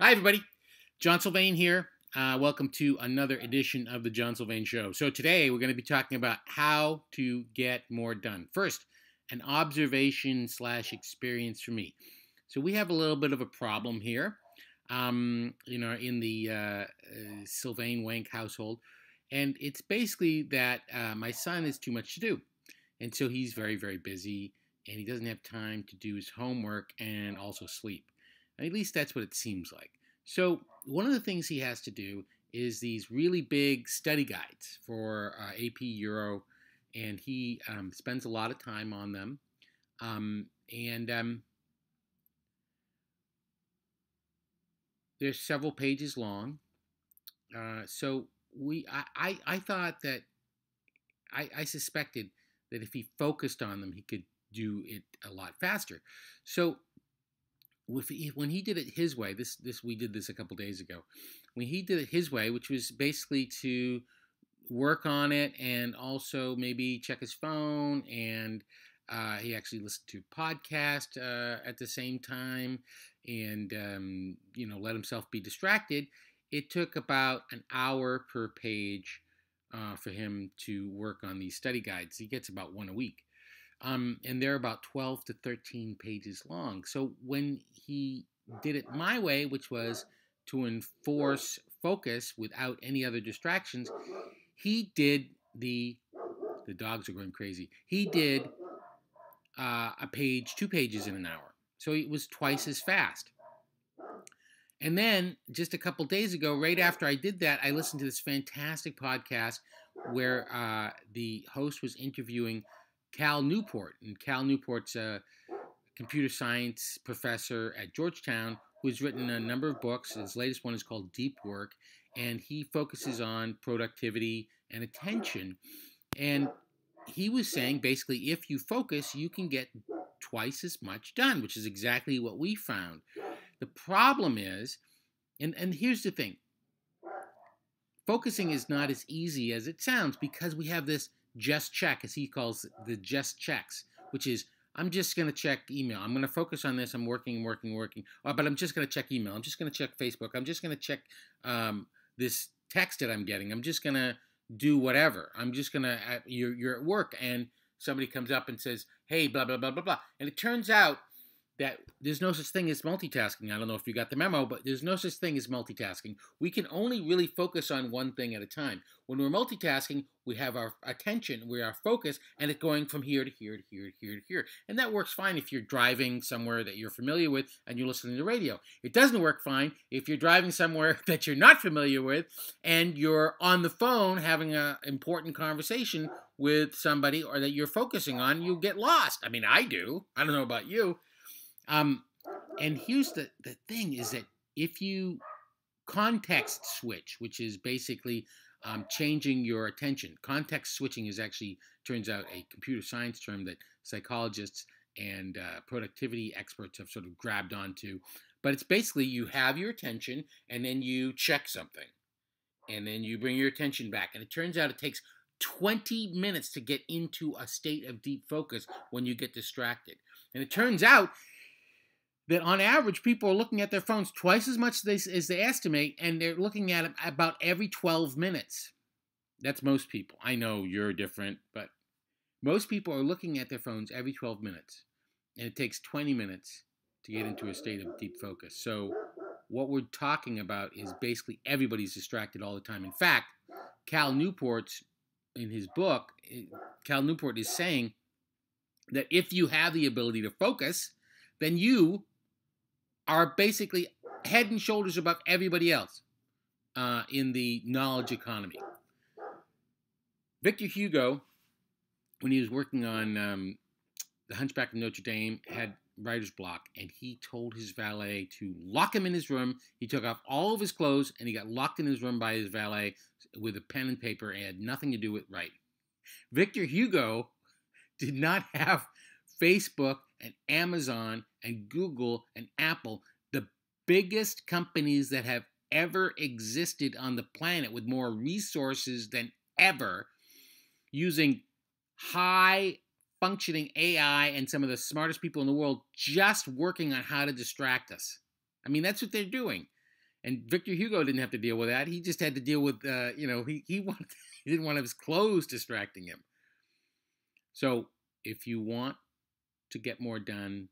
Hi, everybody. John Sylvain here. Welcome to another edition of the John Sylvain Show. So today we're going to be talking about how to get more done. First, an observation / experience for me. So we have a little bit of a problem here, in the Sylvain Wank household. And it's basically that my son has too much to do. And so he's very, very busy, and he doesn't have time to do his homework and also sleep. At least that's what it seems like. So one of the things he has to do is these really big study guides for AP Euro, and he spends a lot of time on them. They're several pages long. So I thought that I suspected that if he focused on them, he could do it a lot faster. So when he did it his way, we did this a couple days ago. When he did it his way, which was basically to work on it and also maybe check his phone, and he actually listened to a podcast at the same time, and let himself be distracted. It took about an hour per page for him to work on these study guides. He gets about one a week. And they're about 12 to 13 pages long. So when he did it my way, which was to enforce focus without any other distractions, he did the dogs are going crazy. He did a page, 2 pages in an hour. So it was twice as fast. And then just a couple days ago, right after I did that, I listened to this fantastic podcast where the host was interviewing Cal Newport. And Cal Newport's a computer science professor at Georgetown who's written a number of books. His latest one is called Deep Work, and he focuses on productivity and attention. And he was saying basically if you focus, you can get twice as much done, which is exactly what we found. The problem is, and here's the thing, focusing is not as easy as it sounds because we have this just check, as he calls it, the just checks, which is I'm just going to check email. I'm going to focus on this. I'm working. But I'm just going to check email. I'm just going to check Facebook. I'm just going to check this text that I'm getting. I'm just going to do whatever. I'm just going to, you're at work and somebody comes up and says, hey, blah, blah, blah, blah, blah. And it turns out that there's no such thing as multitasking. I don't know if you got the memo, but there's no such thing as multitasking. We can only really focus on one thing at a time. When we're multitasking, we have our attention, we are focused, and it's going from here to here to here to here to here. And that works fine if you're driving somewhere that you're familiar with and you're listening to radio. It doesn't work fine if you're driving somewhere that you're not familiar with and you're on the phone having an important conversation with somebody or that you're focusing on. You get lost. I mean, I do. I don't know about you. And here's the thing is that if you context switch, which is basically changing your attention. Context switching is actually, turns out, a computer science term that psychologists and productivity experts have sort of grabbed onto. But it's basically you have your attention and then you check something. And then you bring your attention back. And it turns out it takes 20 minutes to get into a state of deep focus when you get distracted. And it turns out that on average, people are looking at their phones twice as much as they estimate, and they're looking at it about every 12 minutes. That's most people. I know you're different, but most people are looking at their phones every 12 minutes, and it takes 20 minutes to get into a state of deep focus. So what we're talking about is basically everybody's distracted all the time. In fact, Cal Newport, in his book, Cal Newport is saying that if you have the ability to focus, then you are basically head and shoulders above everybody else in the knowledge economy. Victor Hugo, when he was working on The Hunchback of Notre Dame, had writer's block, and he told his valet to lock him in his room. He took off all of his clothes, and he got locked in his room by his valet with a pen and paper, and had nothing to do with writing. Victor Hugo did not have Facebook and Amazon and Google and Apple, the biggest companies that have ever existed on the planet with more resources than ever, using high functioning AI and some of the smartest people in the world just working on how to distract us. I mean, that's what they're doing. And Victor Hugo didn't have to deal with that. He just had to deal with, he wanted, he didn't want his clothes distracting him. So if you want to get more done,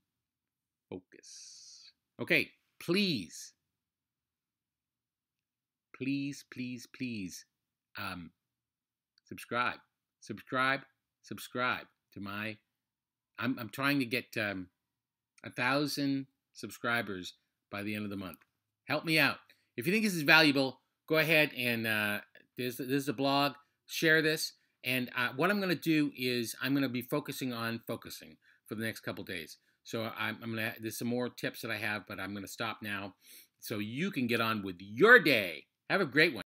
focus. Okay, please, subscribe to my. I'm trying to get 1,000 subscribers by the end of the month. Help me out. If you think this is valuable, go ahead and this is a blog. Share this. And what I'm going to do is I'm going to be focusing on focusing for the next couple days. So there's some more tips that I have, but I'm going to stop now so you can get on with your day. Have a great one.